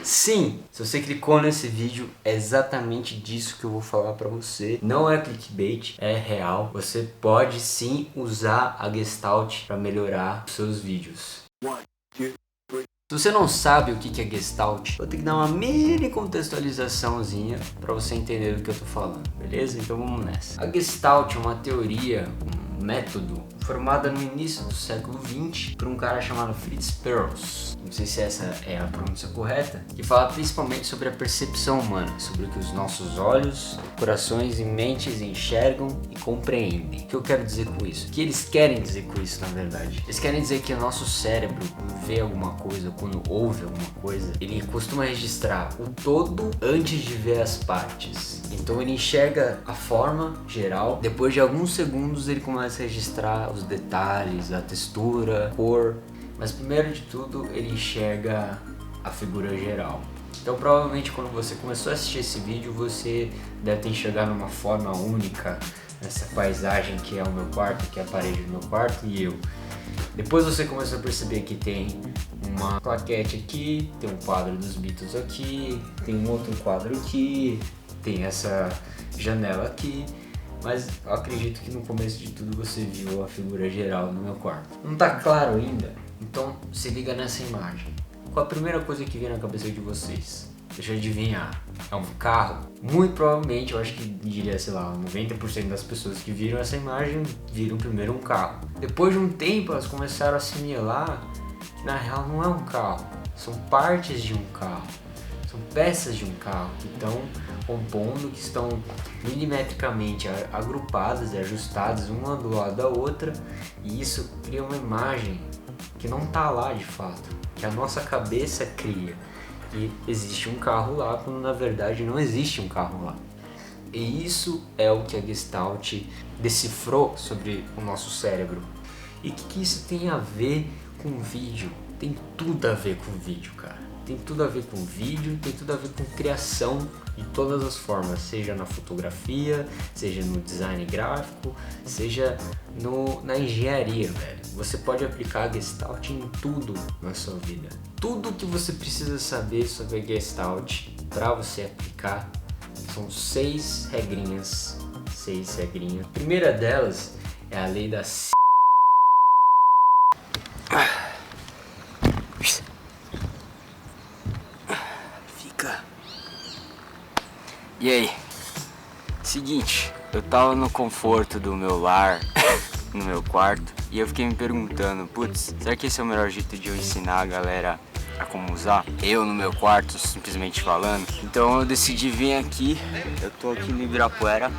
Sim, se você clicou nesse vídeo, é exatamente disso que eu vou falar pra você. Não é clickbait, é real. Você pode sim usar a Gestalt pra melhorar os seus vídeos. Se você não sabe o que é Gestalt, vou ter que dar uma mini contextualizaçãozinha para você entender do que eu tô falando, beleza? Então vamos nessa. A Gestalt é uma teoria, um método, formada no início do século XX por um cara chamado Fritz Perls. Não sei se essa é a pronúncia correta, que fala principalmente sobre a percepção humana, sobre o que os nossos olhos, corações e mentes enxergam e compreendem. O que eu quero dizer com isso? O que eles querem dizer com isso, na verdade? Eles querem dizer que o nosso cérebro, quando vê alguma coisa, quando ouve alguma coisa, ele costuma registrar o todo antes de ver as partes. Então ele enxerga a forma geral, depois de alguns segundos ele começa a registrar os detalhes, a textura, a cor, mas primeiro de tudo ele enxerga a figura geral. Então provavelmente quando você começou a assistir esse vídeo, você deve ter enxergado uma forma única nessa paisagem que é o meu quarto, que é a parede do meu quarto e eu. Depois você começou a perceber que tem uma plaquete aqui, tem um quadro dos Beatles aqui, tem um outro quadro aqui, tem essa janela aqui, mas eu acredito que no começo de tudo você viu a figura geral no meu quarto. Não tá claro ainda? Então se liga nessa imagem. Qual a primeira coisa que vem na cabeça de vocês? Deixa eu adivinhar. É um carro? Muito provavelmente, eu acho que diria, sei lá, 90% das pessoas que viram essa imagem viram primeiro um carro. Depois de um tempo elas começaram a assimilar que na real não é um carro, são partes de um carro. São peças de um carro que estão compondo, que estão milimetricamente agrupadas e ajustadas uma do lado da outra, e isso cria uma imagem que não está lá de fato, que a nossa cabeça cria. E existe um carro lá, quando na verdade não existe um carro lá. E isso é o que a Gestalt decifrou sobre o nosso cérebro. E o que isso tem a ver com vídeo? Tem tudo a ver com vídeo, cara. Tem tudo a ver com vídeo, tem tudo a ver com criação de todas as formas, seja na fotografia, seja no design gráfico, seja na engenharia, velho. Você pode aplicar a Gestalt em tudo na sua vida. Tudo que você precisa saber sobre a Gestalt para você aplicar são 6 regrinhas. 6 regrinhas. A primeira delas é a lei da E aí, seguinte, eu tava no conforto do meu lar, no meu quarto, e eu fiquei me perguntando, putz, será que esse é o melhor jeito de eu ensinar a galera a como usar? Eu no meu quarto, simplesmente falando. Então eu decidi vir aqui, eu tô aqui no Ibirapuera,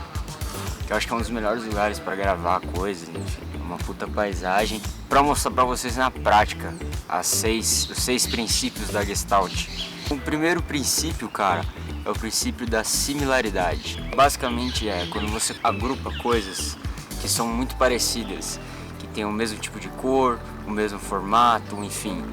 que eu acho que é um dos melhores lugares pra gravar coisas, enfim, uma puta paisagem, pra mostrar pra vocês na prática os 6 princípios da Gestalt. O primeiro princípio, cara, é o princípio da similaridade. Basicamente é quando você agrupa coisas que são muito parecidas, que tem o mesmo tipo de cor, o mesmo formato, enfim.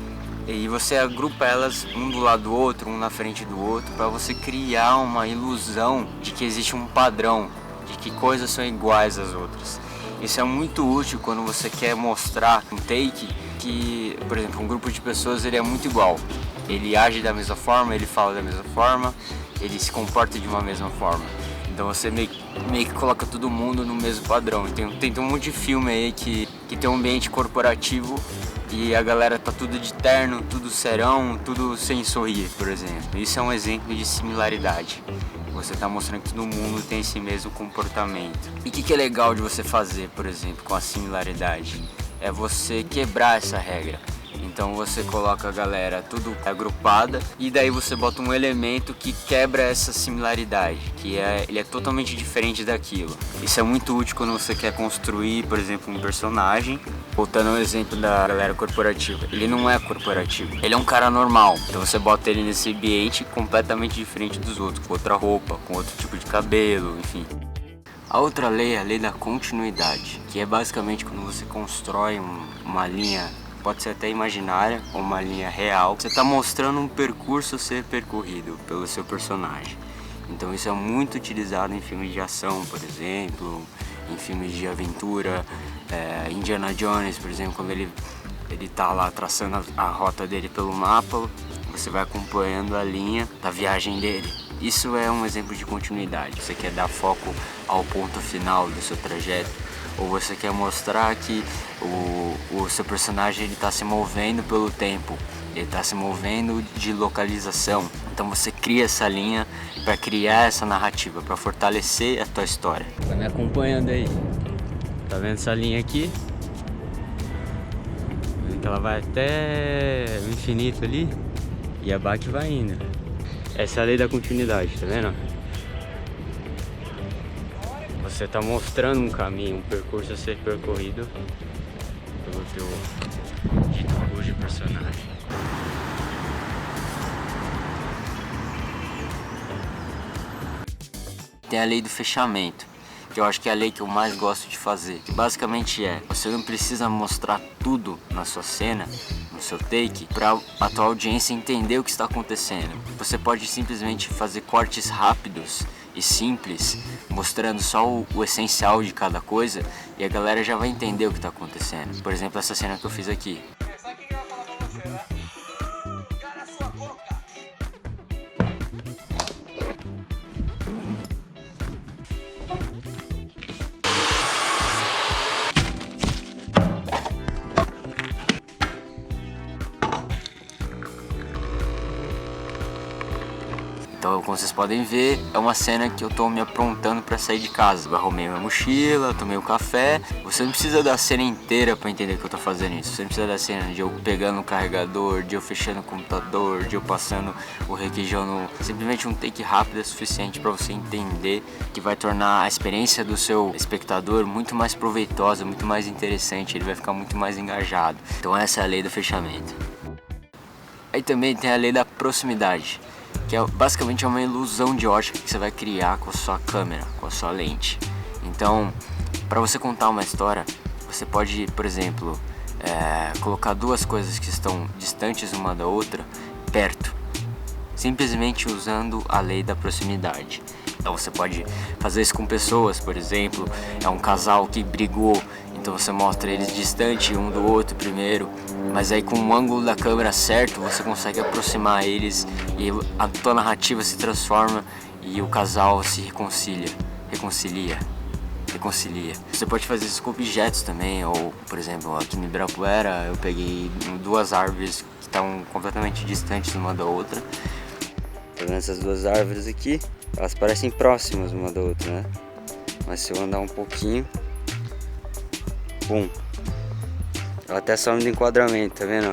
E você agrupa elas um do lado do outro, um na frente do outro, para você criar uma ilusão de que existe um padrão, de que coisas são iguais às outras. Isso é muito útil quando você quer mostrar um take que, por exemplo, um grupo de pessoas ele é muito igual. Ele age da mesma forma, ele fala da mesma forma, ele se comporta de uma mesma forma. Então você meio que coloca todo mundo no mesmo padrão. Tem um monte de filme aí que tem um ambiente corporativo e a galera tá tudo de terno, tudo serão, tudo sem sorrir, por exemplo. Isso é um exemplo de similaridade. Você tá mostrando que todo mundo tem esse mesmo comportamento. E o que é legal de você fazer, por exemplo, com a similaridade? É você quebrar essa regra. Então você coloca a galera tudo agrupada e daí você bota um elemento que quebra essa similaridade, ele é totalmente diferente daquilo. Isso é muito útil quando você quer construir, por exemplo, um personagem. Voltando ao exemplo da galera corporativa, ele não é corporativo, ele é um cara normal. Então você bota ele nesse ambiente completamente diferente dos outros, com outra roupa, com outro tipo de cabelo, enfim. A outra lei é a lei da continuidade, que é basicamente quando você constrói uma linha, pode ser até imaginária ou uma linha real, você está mostrando um percurso a ser percorrido pelo seu personagem. Então isso é muito utilizado em filmes de ação, por exemplo, em filmes de aventura, Indiana Jones, por exemplo, quando ele tá lá traçando a rota dele pelo mapa, você vai acompanhando a linha da viagem dele. Isso é um exemplo de continuidade. Você quer dar foco ao ponto final do seu trajeto, ou você quer mostrar que o seu personagem está se movendo pelo tempo, ele está se movendo de localização. Então você cria essa linha para criar essa narrativa, para fortalecer a tua história. Tá me acompanhando aí? Tá vendo essa linha aqui? Vendo que ela vai até o infinito ali e a bike vai indo. Essa é a lei da continuidade, tá vendo? Você tá mostrando um caminho, um percurso a ser percorrido pelo teu dito cujo personagem. Tem a lei do fechamento, que eu acho que é a lei que eu mais gosto de fazer. Que basicamente você não precisa mostrar tudo na sua cena, no seu take, para a tua audiência entender o que está acontecendo. Você pode simplesmente fazer cortes rápidos e simples, mostrando só o essencial de cada coisa, e a galera já vai entender o que está acontecendo. Por exemplo, essa cena que eu fiz aqui. Sabe o que eu ia falar pra você, né? Cala sua boca! Então, como vocês podem ver, é uma cena que eu tô me aprontando para sair de casa. Eu arrumei minha mochila, tomei um café. Você não precisa da cena inteira para entender que eu tô fazendo isso. Você não precisa da cena de eu pegando o carregador, de eu fechando o computador, de eu passando o requeijão no... Simplesmente um take rápido é suficiente para você entender, que vai tornar a experiência do seu espectador muito mais proveitosa, muito mais interessante. Ele vai ficar muito mais engajado. Então essa é a lei do fechamento. Aí também tem a lei da proximidade, que basicamente é uma ilusão de ótica que você vai criar com a sua câmera, com a sua lente. Então, para você contar uma história, você pode, por exemplo, colocar duas coisas que estão distantes uma da outra perto, simplesmente usando a lei da proximidade. Então você pode fazer isso com pessoas, por exemplo, é um casal que brigou, então você mostra eles distante um do outro primeiro, mas aí com o ângulo da câmera certo você consegue aproximar eles e a tua narrativa se transforma e o casal se reconcilia. Você pode fazer isso com objetos também, ou por exemplo aqui no Ibirapuera eu peguei duas árvores que estão completamente distantes uma da outra. Tá vendo essas duas árvores aqui? Elas parecem próximas uma da outra, né? Mas se eu andar um pouquinho, pum, ela até some do enquadramento, tá vendo?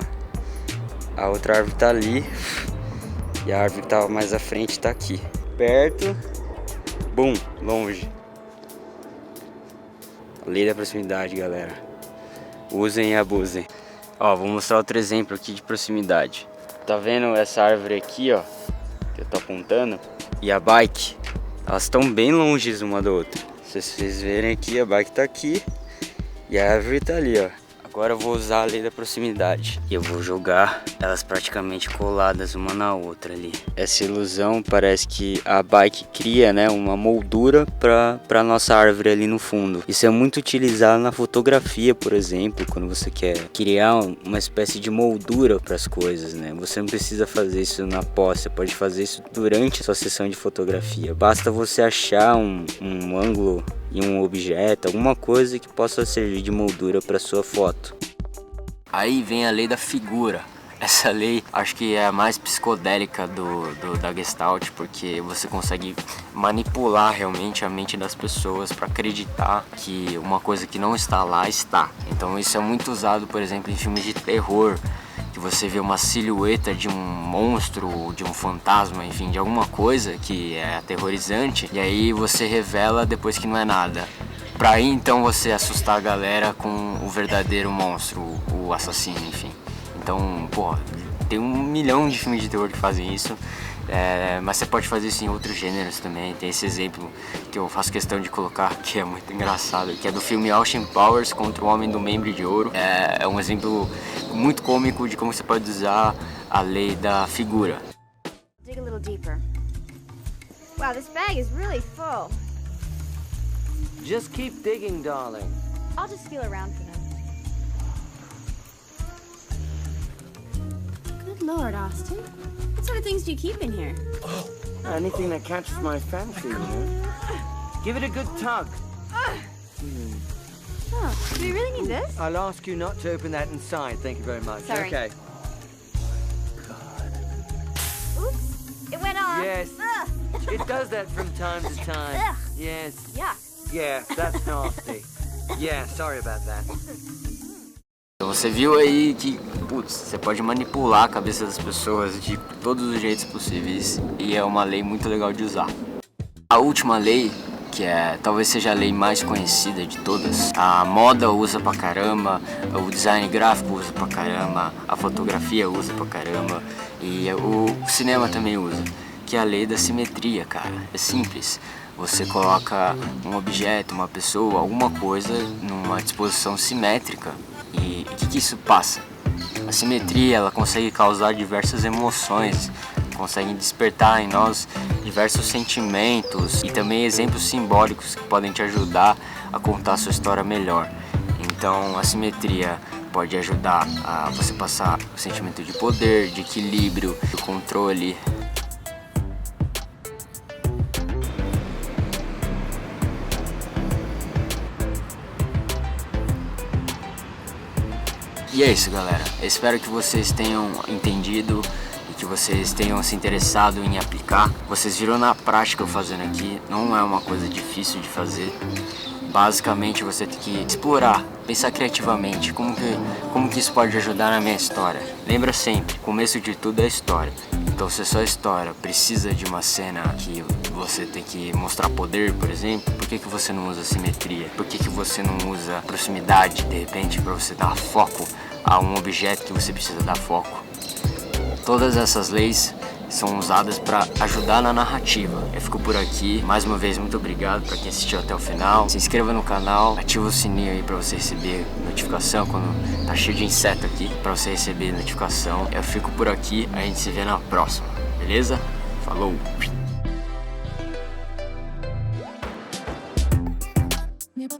A outra árvore tá ali e a árvore que tava mais à frente tá aqui. Perto, bum, longe. Lei da proximidade, galera. Usem e abusem. Ó, vou mostrar outro exemplo aqui de proximidade. Tá vendo essa árvore aqui, ó, que eu tô apontando? E a bike, elas estão bem longe uma da outra. Se vocês verem aqui, a bike tá aqui e a árvore tá ali, ó. Agora eu vou usar a lei da proximidade e eu vou jogar elas praticamente coladas uma na outra ali. Essa ilusão parece que a bike cria, né, uma moldura para nossa árvore ali no fundo. Isso é muito utilizado na fotografia, por exemplo, quando você quer criar uma espécie de moldura para as coisas, né? Você não precisa fazer isso na pós, você pode fazer isso durante a sua sessão de fotografia. Basta você achar um ângulo e um objeto, alguma coisa que possa servir de moldura para sua foto. Aí vem a lei da figura. Essa lei acho que é a mais psicodélica da Gestalt, porque você consegue manipular realmente a mente das pessoas para acreditar que uma coisa que não está lá está. Então isso é muito usado, por exemplo, em filmes de terror, que você vê uma silhueta de um monstro, de um fantasma, enfim, de alguma coisa que é aterrorizante, e aí você revela depois que não é nada. Pra aí então você assustar a galera com o verdadeiro monstro, o assassino, enfim. Então, pô, tem 1 milhão de filmes de terror que fazem isso, mas você pode fazer isso em outros gêneros também. Tem esse exemplo que eu faço questão de colocar, que é muito engraçado, que é do filme Austin Powers contra o Homem do Membre de Ouro. É um exemplo muito cômico de como você pode usar a lei da figura. Dig a little deeper. Wow, this bag is really full. Just keep digging, darling. I'll just feel around for them. Good Good Lord, Austin. What sort of things do you keep in here? Anything that catches my fancy, you know? Give it a good tug. Oh, do we really need this? I'll ask you not to open that inside. Thank you very much. Sorry. Okay. Oops, it went off. Yes. Ugh. It does that from time to time. Ugh. Yes. Yuck. Yeah, that's nasty. Yeah, sorry about that. Você viu aí que, putz, você pode manipular a cabeça das pessoas de todos os jeitos possíveis e é uma lei muito legal de usar. A última lei, que talvez seja a lei mais conhecida de todas, a moda usa pra caramba, o design gráfico usa pra caramba, a fotografia usa pra caramba e o cinema também usa, que é a lei da simetria, cara. É simples. Você coloca um objeto, uma pessoa, alguma coisa numa disposição simétrica. E o que isso passa? A simetria, ela consegue causar diversas emoções, consegue despertar em nós diversos sentimentos e também exemplos simbólicos que podem te ajudar a contar a sua história melhor. Então a simetria pode ajudar a você passar o sentimento de poder, de equilíbrio, de controle. E é isso, galera. Eu espero que vocês tenham entendido e que vocês tenham se interessado em aplicar. Vocês viram na prática eu fazendo aqui, não é uma coisa difícil de fazer. Basicamente você tem que explorar, pensar criativamente, como que isso pode ajudar na minha história. Lembra sempre, o começo de tudo é a história. Então se a sua história precisa de uma cena que você tem que mostrar poder, por exemplo, por que você não usa simetria? Por que você não usa proximidade, de repente, para você dar foco a um objeto que você precisa dar foco? Todas essas leis são usadas para ajudar na narrativa. Eu fico por aqui. Mais uma vez, muito obrigado para quem assistiu até o final. Se inscreva no canal, ativa o sininho aí para você receber notificação quando tá cheio de inseto aqui, para você receber notificação. Eu fico por aqui, a gente se vê na próxima, beleza? Falou! Nip